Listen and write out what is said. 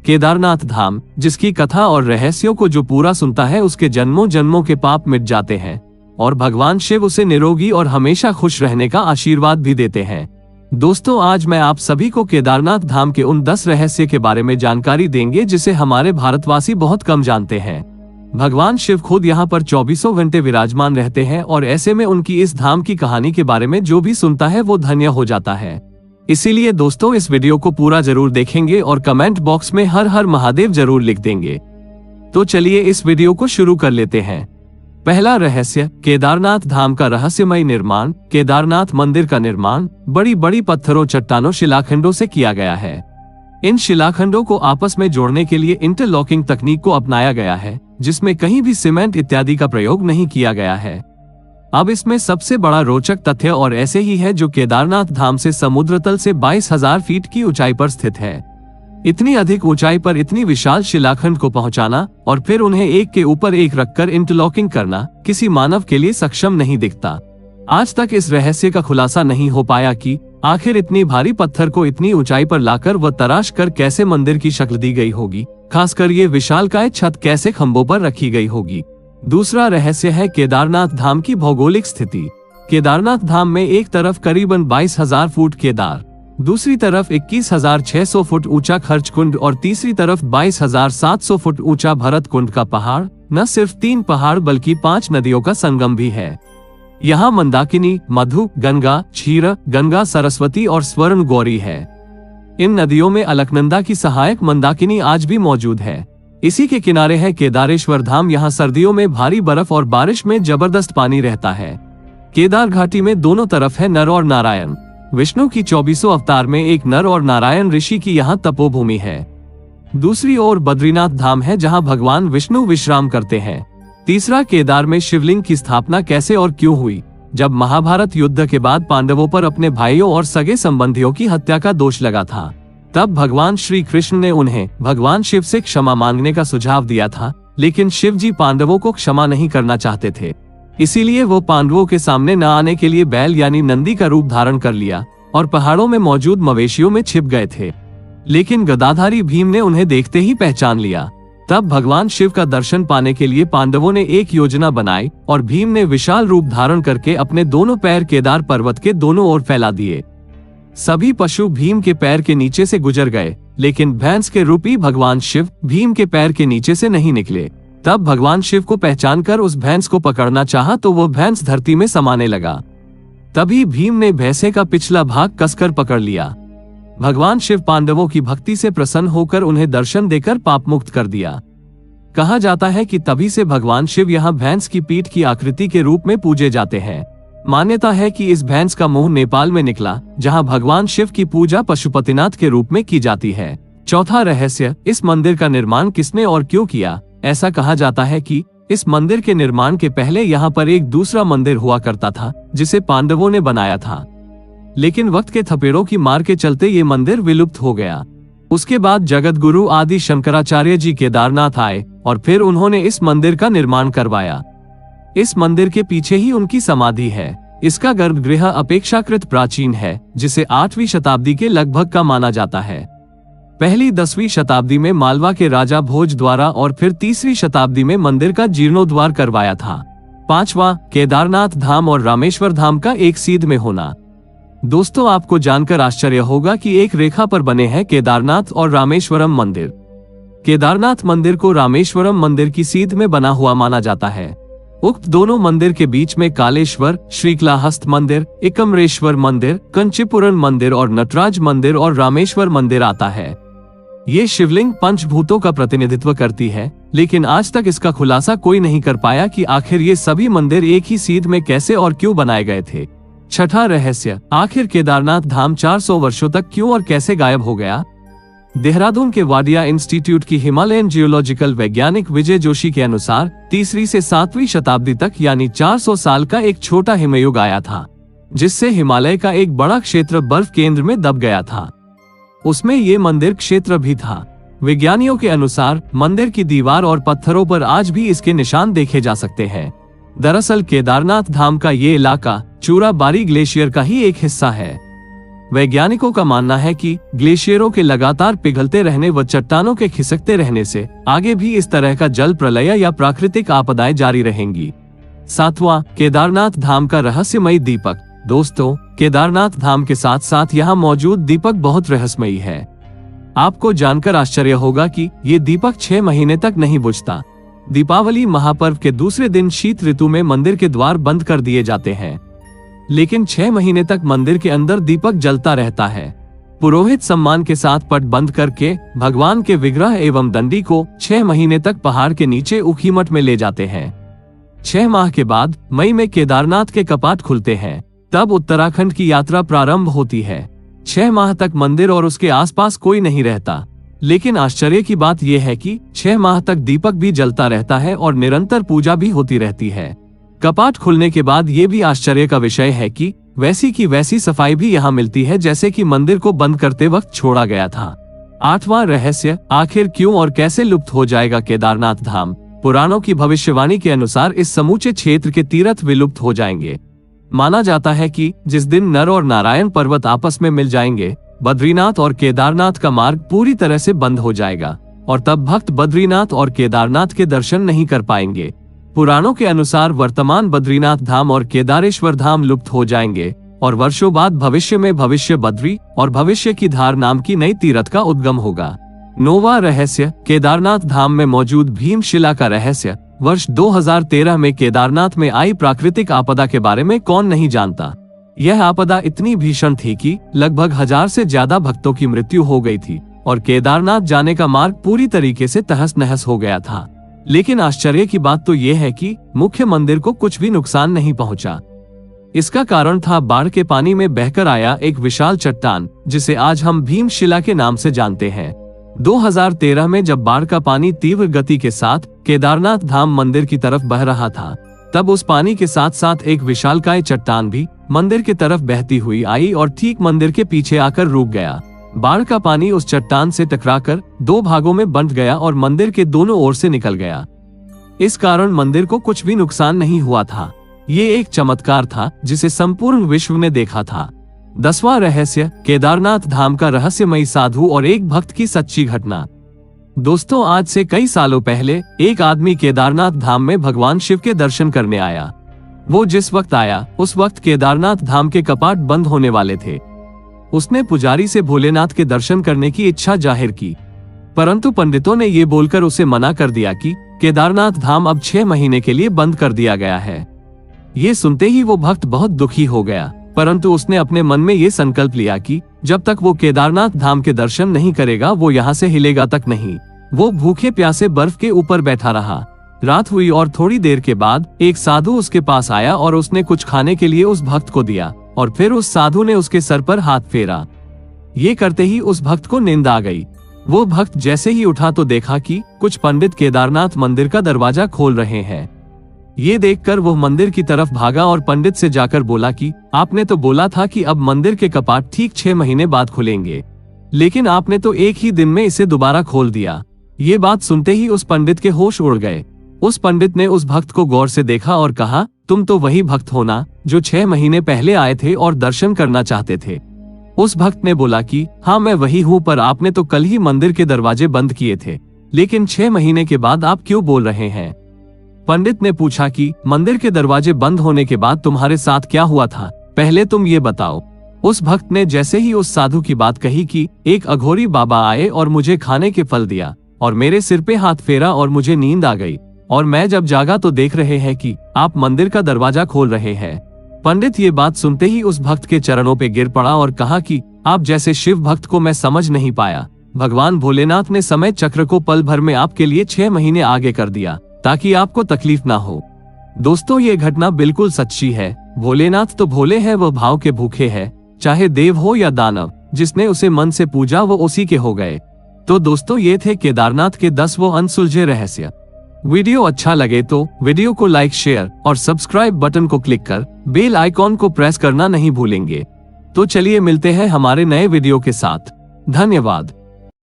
केदारनाथ धाम, जिसकी कथा और रहस्यों को जो पूरा सुनता है उसके जन्मों जन्मों के पाप मिट जाते हैं और भगवान शिव उसे निरोगी और हमेशा खुश रहने का आशीर्वाद भी देते हैं। दोस्तों, आज मैं आप सभी को केदारनाथ धाम के उन 10 रहस्य के बारे में जानकारी देंगे जिसे हमारे भारतवासी बहुत कम जानते हैं। भगवान शिव खुद यहाँ पर 24 घंटे विराजमान रहते हैं और ऐसे में उनकी इस धाम की कहानी के बारे में जो भी सुनता है वो धन्य हो जाता है। इसीलिए दोस्तों, इस वीडियो को पूरा जरूर देखेंगे और कमेंट बॉक्स में हर हर महादेव जरूर लिख देंगे। तो चलिए इस वीडियो को शुरू कर लेते हैं। पहला रहस्य, केदारनाथ धाम का रहस्यमय निर्माण। केदारनाथ मंदिर का निर्माण बड़ी बड़ी पत्थरों, चट्टानों, शिलाखंडों से किया गया है। इन शिलाखंडों को आपस में जोड़ने के लिए इंटरलॉकिंग तकनीक को अपनाया गया है, जिसमें कहीं भी सीमेंट इत्यादि का प्रयोग नहीं किया गया है। अब इसमें सबसे बड़ा रोचक तथ्य और ऐसे ही है जो केदारनाथ धाम से समुद्र तल से 22,000 फीट की ऊंचाई पर स्थित है। इतनी अधिक ऊंचाई पर इतनी विशाल शिलाखंड को पहुंचाना और फिर उन्हें एक के ऊपर एक रखकर इंटरलॉकिंग करना किसी मानव के लिए सक्षम नहीं दिखता। आज तक इस रहस्य का खुलासा नहीं हो पाया कि आखिर इतनी भारी पत्थर को इतनी ऊंचाई पर लाकर व तराश कर कैसे मंदिर की शक्ल दी गई होगी, खासकर ये विशालकाय छत कैसे खंभों पर रखी गई होगी। दूसरा रहस्य है केदारनाथ धाम की भौगोलिक स्थिति। केदारनाथ धाम में एक तरफ करीबन 22,000 फुट केदार, दूसरी तरफ 21,600 फुट ऊंचा खर्च कुंड और तीसरी तरफ 22,700 फुट ऊंचा भरत कुंड का पहाड़ न सिर्फ 3 पहाड़ बल्कि 5 नदियों का संगम भी है। यहाँ मंदाकिनी, मधु, गंगा, क्षीर गंगा, सरस्वती और स्वर्ण गौरी है। इन नदियों में अलकनंदा की सहायक मंदाकिनी आज भी मौजूद है। इसी के किनारे है केदारेश्वर धाम। यहाँ सर्दियों में भारी बर्फ और बारिश में जबरदस्त पानी रहता है। केदार घाटी में दोनों तरफ है नर और नारायण। विष्णु की 24 अवतार में एक नर और नारायण ऋषि की यहाँ तपोभूमि है। दूसरी ओर बद्रीनाथ धाम है जहाँ भगवान विष्णु विश्राम करते हैं। तीसरा, केदार में शिवलिंग की स्थापना कैसे और क्यों हुई। जब महाभारत युद्ध के बाद पांडवों पर अपने भाइयों और सगे संबंधियों की हत्या का दोष लगा था, तब भगवान श्री कृष्ण ने उन्हें भगवान शिव से क्षमा मांगने का सुझाव दिया था, लेकिन शिव जी पांडवों को क्षमा नहीं करना चाहते थे। इसीलिए वो पांडवों के सामने न आने के लिए बैल यानी नंदी का रूप धारण कर लिया और पहाड़ों में मौजूद मवेशियों में छिप गए थे। लेकिन गदाधारी भीम ने उन्हें देखते ही पहचान लिया। तब भगवान शिव का दर्शन पाने के लिए पांडवों ने एक योजना बनाई और भीम ने विशाल रूप धारण करके अपने दोनों पैर केदार पर्वत के दोनों ओर फैला दिए। सभी पशु भीम के पैर के नीचे से गुजर गए, लेकिन भैंस के रूपी भगवान शिव भीम के पैर के नीचे से नहीं निकले। तब भगवान शिव को पहचानकर उस भैंस को पकड़ना चाहा तो वो भैंस धरती में समाने लगा। तभी भीम ने भैंसे का पिछला भाग कसकर पकड़ लिया। भगवान शिव पांडवों की भक्ति से प्रसन्न होकर उन्हें दर्शन देकर पाप मुक्त कर दिया। कहा जाता है कि तभी से भगवान शिव यहाँ भैंस की पीठ की आकृति के रूप में पूजे जाते हैं। मान्यता है कि इस भैंस का मुंह नेपाल में निकला, जहां भगवान शिव की पूजा पशुपतिनाथ के रूप में की जाती है। चौथा रहस्य, इस मंदिर का निर्माण किसने और क्यों किया। ऐसा कहा जाता है कि इस मंदिर के निर्माण के पहले यहाँ पर एक दूसरा मंदिर हुआ करता था, जिसे पांडवों ने बनाया था। लेकिन वक्त के थपेड़ों की मार के चलते ये मंदिर विलुप्त हो गया। उसके बाद जगत गुरु आदि शंकराचार्य जी केदारनाथ आए और फिर उन्होंने इस मंदिर का निर्माण करवाया। इस मंदिर के पीछे ही उनकी समाधि है। इसका गर्भगृह अपेक्षाकृत प्राचीन है, जिसे 8वीं शताब्दी के लगभग का माना जाता है। पहली 10वीं शताब्दी में मालवा के राजा भोज द्वारा और फिर 3वीं शताब्दी में मंदिर का जीर्णोद्धार करवाया था। 5वां, केदारनाथ धाम और रामेश्वर धाम का एक सीध में होना। दोस्तों, आपको जानकर आश्चर्य होगा कि एक रेखा पर बने हैं केदारनाथ और रामेश्वरम मंदिर। केदारनाथ मंदिर को रामेश्वरम मंदिर की सीध में बना हुआ माना जाता है। उक्त दोनों मंदिर के बीच में कालेश्वर, श्रीकालाहस्त मंदिर, एकम्रेश्वर मंदिर, कंचीपुरम मंदिर और नटराज मंदिर और रामेश्वर मंदिर आता है। ये शिवलिंग पंचभूतों का प्रतिनिधित्व करती है, लेकिन आज तक इसका खुलासा कोई नहीं कर पाया कि आखिर ये सभी मंदिर एक ही सीध में कैसे और क्यों बनाए गए थे। छठा रहस्य, आखिर केदारनाथ धाम 400 वर्षों तक क्यों और कैसे गायब हो गया। देहरादून के वाडिया इंस्टीट्यूट की हिमालयन जियोलॉजिकल वैज्ञानिक विजय जोशी के अनुसार 3वीं से 7वीं शताब्दी तक यानी 400 साल का एक छोटा हिमयुग आया था, जिससे हिमालय का एक बड़ा क्षेत्र बर्फ केंद्र में दब गया था। उसमें ये मंदिर क्षेत्र भी था। विज्ञानियों के अनुसार मंदिर की दीवार और पत्थरों पर आज भी इसके निशान देखे जा सकते हैं। दरअसल केदारनाथ धाम का ये इलाका चूराबारी ग्लेशियर का ही एक हिस्सा है। वैज्ञानिकों का मानना है कि ग्लेशियरों के लगातार पिघलते रहने व चट्टानों के खिसकते रहने से आगे भी इस तरह का जल प्रलय या प्राकृतिक आपदाएं जारी रहेंगी। 7वां, केदारनाथ धाम का रहस्यमयी दीपक। दोस्तों, केदारनाथ धाम के साथ साथ यहाँ मौजूद दीपक बहुत रहस्यमयी है। आपको जानकर आश्चर्य होगा कि ये दीपक 6 महीने तक नहीं बुझता। दीपावली महापर्व के दूसरे दिन शीत ऋतु में मंदिर के द्वार बंद कर दिए जाते हैं, लेकिन 6 महीने तक मंदिर के अंदर दीपक जलता रहता है। पुरोहित सम्मान के साथ पट बंद करके भगवान के विग्रह एवं दंडी को 6 महीने तक पहाड़ के नीचे ऊखीमठ में ले जाते हैं। 6 माह के बाद मई में केदारनाथ के कपाट खुलते हैं, तब उत्तराखंड की यात्रा प्रारंभ होती है। 6 माह तक मंदिर और उसके आसपास कोई नहीं रहता, लेकिन आश्चर्य की बात यह है कि 6 माह तक दीपक भी जलता रहता है और निरंतर पूजा भी होती रहती है। कपाट खुलने के बाद ये भी आश्चर्य का विषय है कि वैसी की वैसी सफाई भी यहाँ मिलती है जैसे कि मंदिर को बंद करते वक्त छोड़ा गया था। 8वां रहस्य, आखिर क्यों और कैसे लुप्त हो जाएगा केदारनाथ धाम। पुराणों की भविष्यवाणी के अनुसार इस समूचे क्षेत्र के तीर्थ विलुप्त हो जाएंगे। माना जाता है कि जिस दिन नर और नारायण पर्वत आपस में मिल जाएंगे, बद्रीनाथ और केदारनाथ का मार्ग पूरी तरह से बंद हो जाएगा और तब भक्त बद्रीनाथ और केदारनाथ के दर्शन नहीं कर पाएंगे। पुराणों के अनुसार वर्तमान बद्रीनाथ धाम और केदारेश्वर धाम लुप्त हो जाएंगे और वर्षों बाद भविष्य में भविष्य बद्री और भविष्य की धार नाम की नई तीर्थ का उद्गम होगा। 9वां रहस्य, केदारनाथ धाम में मौजूद भीमशिला का रहस्य। वर्ष 2013 में केदारनाथ में आई प्राकृतिक आपदा के बारे में कौन नहीं जानता। यह आपदा इतनी भीषण थी कि लगभग 1000 से ज्यादा भक्तों की मृत्यु हो गई थी और केदारनाथ जाने का मार्ग पूरी तरीके से तहस नहस हो गया था। लेकिन आश्चर्य की बात तो यह है कि मुख्य मंदिर को कुछ भी नुकसान नहीं पहुंचा। इसका कारण था बाढ़ के पानी में बहकर आया एक विशाल चट्टान, जिसे आज हम भीमशिला के नाम से जानते हैं। 2013 में जब बाढ़ का पानी तीव्र गति के साथ केदारनाथ धाम मंदिर की तरफ बह रहा था, तब उस पानी के साथ साथ एक विशालकाय चट्टान भी मंदिर की तरफ बहती हुई आई और ठीक मंदिर के पीछे आकर रुक गया। बाढ़ का पानी उस चट्टान से टकराकर 2 भागों में बंट गया और मंदिर के दोनों ओर से निकल गया। इस कारण मंदिर को कुछ भी नुकसान नहीं हुआ था। ये एक चमत्कार था जिसे संपूर्ण विश्व ने देखा था। 10वां रहस्य, केदारनाथ धाम का रहस्यमयी साधु और एक भक्त की सच्ची घटना। दोस्तों, आज से कई सालों पहले एक आदमी केदारनाथ धाम में भगवान शिव के दर्शन करने आया। वो जिस वक्त आया उस वक्त केदारनाथ धाम के कपाट बंद होने वाले थे। उसने पुजारी से भोलेनाथ के दर्शन करने की इच्छा जाहिर की, परंतु पंडितों ने ये बोलकर उसे मना कर दिया कि केदारनाथ धाम अब 6 महीने के लिए बंद कर दिया गया है। ये सुनते ही वो भक्त बहुत दुखी हो गया, परंतु उसने अपने मन में ये संकल्प लिया कि जब तक वो केदारनाथ धाम के दर्शन नहीं करेगा वो यहाँ से हिलेगा तक नहीं। वो भूखे प्यासे बर्फ के ऊपर बैठा रहा। रात हुई और थोड़ी देर के बाद एक साधु उसके पास आया और उसने कुछ खाने के लिए उस भक्त को दिया और फिर उस साधु ने उसके सर पर हाथ फेरा। ये करते ही उस भक्त को नींद आ गई। वो भक्त जैसे ही उठा तो देखा कि कुछ पंडित केदारनाथ मंदिर का दरवाजा खोल रहे हैं। ये देखकर वो मंदिर की तरफ भागा और पंडित से जाकर बोला कि आपने तो बोला था कि अब मंदिर के कपाट ठीक 6 महीने बाद खुलेंगे, लेकिन आपने तो एक ही दिन में इसे दोबारा खोल दिया। ये बात सुनते ही उस पंडित के होश उड़ गए। उस पंडित ने उस भक्त को गौर से देखा और कहा, तुम तो वही भक्त हो ना जो 6 महीने पहले आए थे और दर्शन करना चाहते थे। उस भक्त ने बोला कि हाँ मैं वही हूँ, पर आपने तो कल ही मंदिर के दरवाजे बंद किए थे, लेकिन 6 महीने के बाद आप क्यों बोल रहे हैं। पंडित ने पूछा कि मंदिर के दरवाजे बंद होने के बाद तुम्हारे साथ क्या हुआ था, पहले तुम ये बताओ। उस भक्त ने जैसे ही उस साधु की बात कही कि एक अघोरी बाबा आए और मुझे खाने के फल दिया और मेरे सिर पे हाथ फेरा और मुझे नींद आ गई, और मैं जब जागा तो देख रहे हैं कि आप मंदिर का दरवाजा खोल रहे हैं। पंडित ये बात सुनते ही उस भक्त के चरणों पे गिर पड़ा और कहा कि आप जैसे शिव भक्त को मैं समझ नहीं पाया। भगवान भोलेनाथ ने समय चक्र को पल भर में आपके लिए 6 महीने आगे कर दिया ताकि आपको तकलीफ ना हो। दोस्तों, ये घटना बिल्कुल सच्ची है। भोलेनाथ तो भोले हैं, वो भाव के भूखे हैं, चाहे देव हो या दानव, जिसने उसे मन से पूजा वो उसी के हो गए। तो दोस्तों, ये थे केदारनाथ के 10 वो अनसुलझे रहस्य। वीडियो अच्छा लगे तो वीडियो को लाइक, शेयर और सब्सक्राइब बटन को क्लिक कर बेल आइकॉन को प्रेस करना नहीं भूलेंगे। तो चलिए मिलते हैं हमारे नए वीडियो के साथ। धन्यवाद।